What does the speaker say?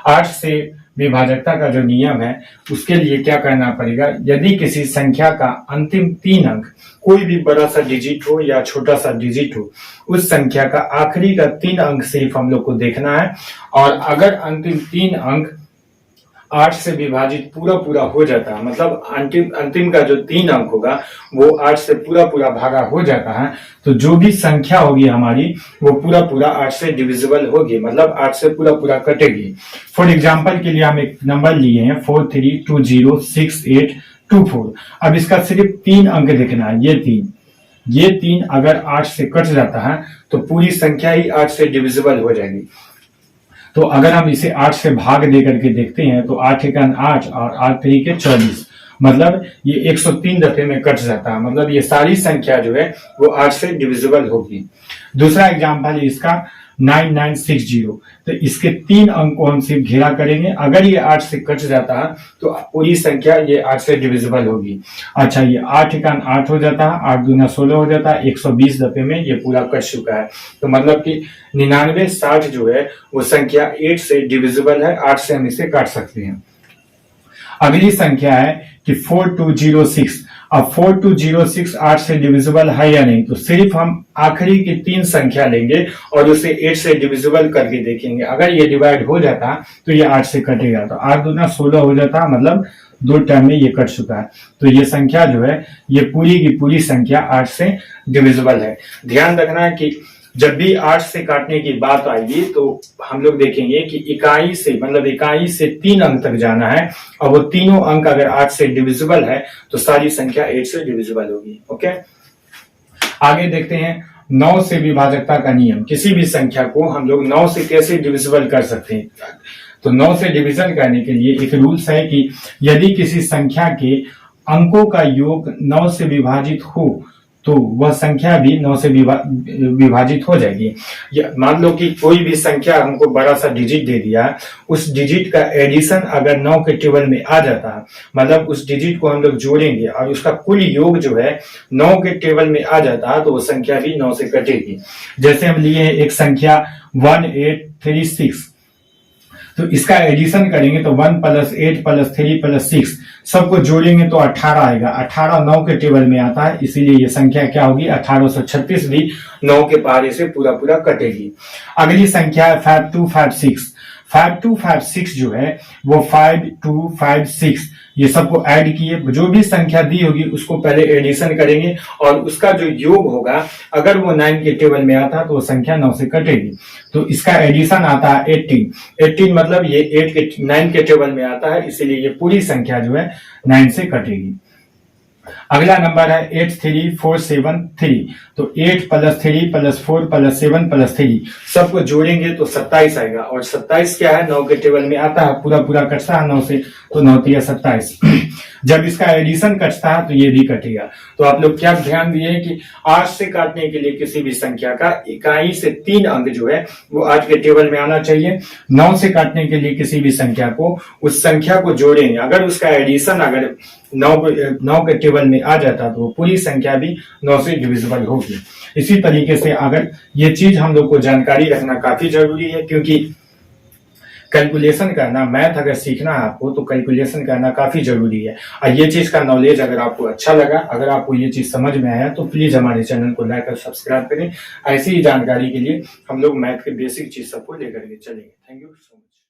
8 से विभाजकता का जो नियम है उसके लिए क्या करना पड़ेगा, यदि किसी संख्या का अंतिम 3 अंक कोई भी बड़ा सा डिजिट हो या छोटा सा डिजिट हो, उस संख्या का आखिरी का 3 अंक सिर्फ हम लोग को देखना है। और अगर अंतिम 3 अंक 8 से विभाजित पूरा पूरा हो जाता है, मतलब अंतिम का जो 3 अंक होगा वो 8 से पूरा पूरा भागा हो जाता है, तो जो भी संख्या होगी हमारी वो पूरा पूरा 8 से डिविजिबल होगी, मतलब 8 से पूरा पूरा कटेगी। फॉर एग्जांपल के लिए हम एक नंबर लिए हैं 43206824। अब इसका सिर्फ 3 अंक देखना है, ये तीन अगर 8 से कट जाता है तो पूरी संख्या ही 8 से डिविजिबल हो जाएगी। तो अगर हम इसे 8 से भाग दे करके देखते हैं तो 8 एकन 8 और 8 तरीके 24, मतलब ये 103 दफे में कट जाता है, मतलब ये सारी संख्या जो है वो 8 से डिविजिबल होगी। दूसरा एग्जांपल है इसका 9960, तो इसके 3 अंक को हम सिर्फ घेरा करेंगे, अगर ये 8 से कट जाता है तो पूरी संख्या ये 8 से डिविजिबल होगी। अच्छा, ये 8 एकन 8 हो जाता है, 8 दूना 16 हो जाता है, 120 दफे में ये पूरा कट चुका है। तो मतलब कि 9960 जो है वो संख्या 8 से डिविजिबल है, 8 से हम इसे काट सकते हैं। अगली संख्या है कि 4206। अब 4206 8 से डिविजिबल है या नहीं, तो सिर्फ हम आखिरी की 3 संख्या लेंगे और उसे 8 से डिविजिबल करके देखेंगे। अगर ये डिवाइड हो जाता तो ये 8 से कटेगा, तो 8 दूना 16 हो जाता, मतलब 2 टर्म में ये कट चुका है। तो ये संख्या जो है ये पूरी की पूरी संख्या 8 से डिविजिबल है। ध्यान रखना है कि जब भी 8 से काटने की बात आएगी तो हम लोग देखेंगे कि इकाई से, मतलब इकाई से 3 अंक तक जाना है, और वो तीनों अंक अगर 8 से डिविजिबल है तो सारी संख्या 8 से डिविजिबल होगी। ओके, आगे देखते हैं 9 से विभाजकता का नियम। किसी भी संख्या को हम लोग 9 से कैसे डिविजिबल कर सकते हैं, तो 9 से डिविजन करने के लिए एक रूल्स है कि यदि किसी संख्या के अंकों का योग 9 से विभाजित हो तो वह संख्या भी 9 से विभाजित हो जाएगी। मान लो कि कोई भी संख्या हमको बड़ा सा डिजिट दे दिया, उस डिजिट का एडिशन अगर 9 के टेबल में आ जाता है, मतलब उस डिजिट को हम लोग जोड़ेंगे और उसका कुल योग जो है 9 के टेबल में आ जाता है, तो वो संख्या भी 9 से कटेगी। जैसे हम लिए एक संख्या 1836, तो इसका एडिशन करेंगे तो 1 + 8 + 3 + 6 सबको जोड़ेंगे तो 18 आएगा। 18 9 के टेबल में आता है, इसीलिए ये संख्या क्या होगी, 1836 भी 9 के पारे से पूरा पूरा कटेगी। अगली संख्या है 5256। 5256 जो है वो 5256 ये सबको ऐड किए, जो भी संख्या दी होगी उसको पहले एडिशन करेंगे और उसका जो योग होगा अगर वो 9 के टेबल में आता तो वो संख्या 9 से कटेगी। तो इसका एडिशन आता है 18, मतलब ये 9 के टेबल में आता है, इसीलिए ये पूरी संख्या जो है 9 से कटेगी। अगला नंबर है 83473, तो 8 + 3 + 4 + 7 + 3 सबको जोड़ेंगे तो 27 आएगा, और 27 क्या है 9 के टेबल में आता है, पूरा पूरा कटता है 9 से, तो 9 × 27। जब इसका एडिशन कटता है तो ये भी कटेगा। तो आप लोग क्या ध्यान दिए कि 8 से काटने के लिए किसी भी संख्या का इकाई से 3 अंक जो है वो 8 के टेबल में आना चाहिए। 9 से काटने के लिए किसी भी संख्या को उस संख्या को जोड़ेंगे, अगर उसका एडिशन अगर 9 के टेबल में आ जाता तो पूरी संख्या भी 9 से डिविजिबल होगी। इसी तरीके से अगर ये चीज हम लोग को जानकारी रखना काफी जरूरी है, क्योंकि कैलकुलेशन करना, मैथ अगर सीखना है आपको तो कैलकुलेशन करना काफी जरूरी है। और ये चीज का नॉलेज अगर आपको अच्छा लगा, अगर आपको ये चीज समझ में आया तो प्लीज हमारे चैनल को लाइक और सब्सक्राइब करें। ऐसी ही जानकारी के लिए हम लोग मैथ के बेसिक चीज सबको लेकर के चलेंगे। Thank you so much.